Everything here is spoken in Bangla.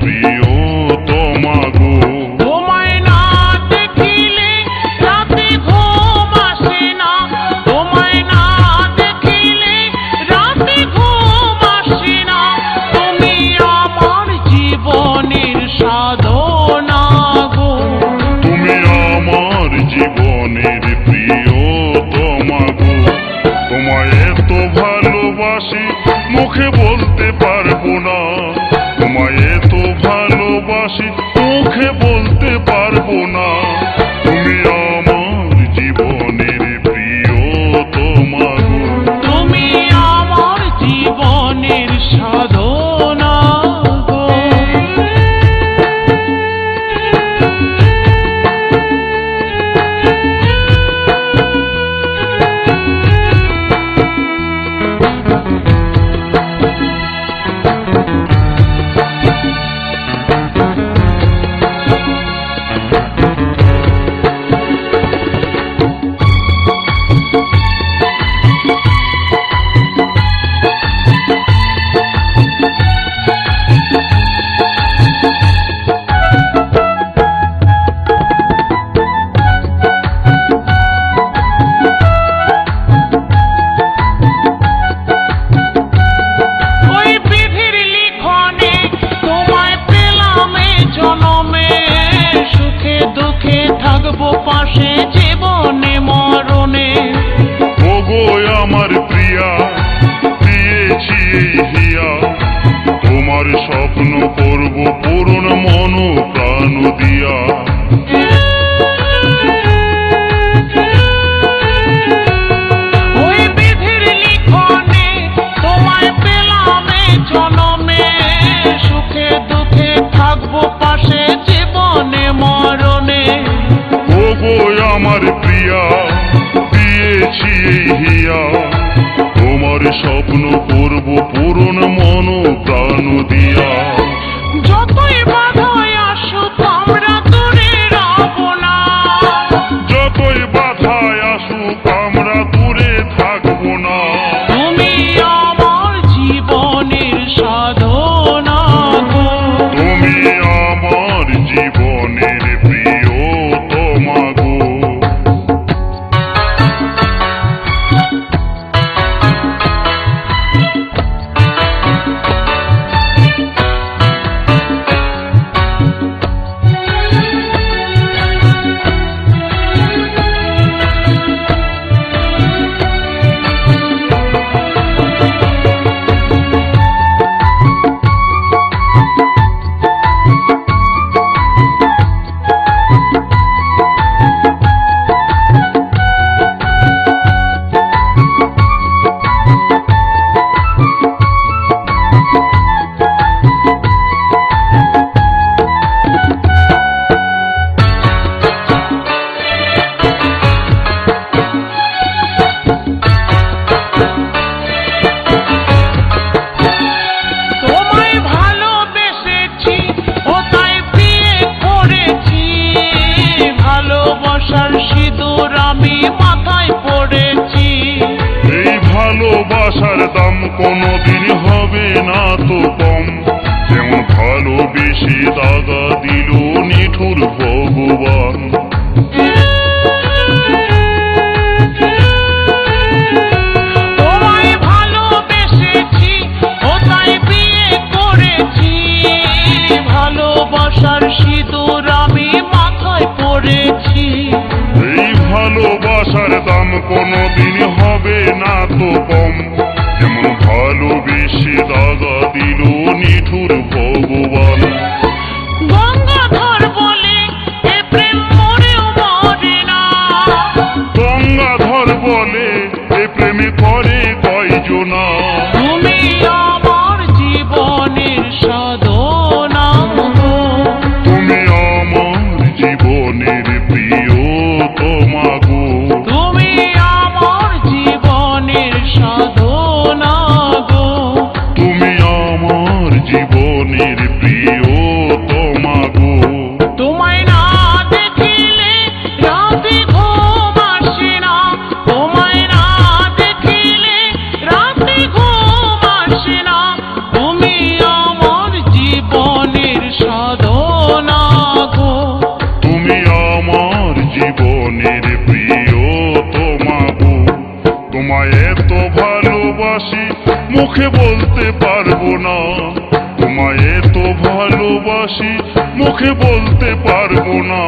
প্রিয়তমা গো। তোমায় না দেখিলে রাতে ঘুম আসে না, তোমায় না দেখিলে রাতে ঘুম আসে না। তুমি আমার জীবনের সাধনা গো। তুমি আমার জীবনের প্রিয়তমা গো। তোমায় এত ভালোবাসি মুখে বলতে পারবো না, তোমায় এত ভালোবাসি মুখে বলতে পারবো না। তুমি আমার জীবনের প্রিয়তমা গো। তুমি আমার জীবনের সাধনা গো। ওই বিধির লিখনে তোমায় পেলাম এই জনমে, সুখে দুঃখে থাকবো পাশে জীবনে মরণে। ওগো আমার প্রিয়া, দিয়েছি এই হিয়া, তোমার স্বপ্ন করব পূরণ মন প্রাণ দিয়া। ওই বিধির লিখনে তোমায় পেলাম এই জনমে, সুখে দুঃখে থাকবো পাশে জীবনে মরণে। ওগো আমার প্রিয়া, দিয়েছি এই হিয়া, তোমার স্বপ্ন করব পূরণ মন প্রাণ দিয়া। যতই বাধায় আসুক আমরা দূরে রব না, যতই বাধায় আসুক আমরা দূরে থাকবো না। তুমি আমার জীবনের সাধনা গো। তুমি আমার জীবনের প্রিয়তমা গো। তোমায় ভালোবেসেছি ও তাই বিয়ে করেছি, ভালোবাসার সিঁদুর আমি মাথায় পড়েছি। এই ভালোবাসার দাম কোনোদিন হবে না তো কম, যেমন ভালোবেসে দাগা দিল নিঠুর ভগবান। তোমায় ভালোবেসেছি ও তাই বিয়ে করেছি, ভালোবাসার সিঁদুর আমি মাথায় পড়েছি। এই ভালোবাসার দাম কোনোদিন হবে না তো কম, যেমন ভালোবেসে দাগা দিল নিঠুর ভগবান। গঙ্গাধর বলে এ প্রেম মুখে বলতে পারবো না, তোমায় এত ভালোবাসি মুখে বলতে পারবো না।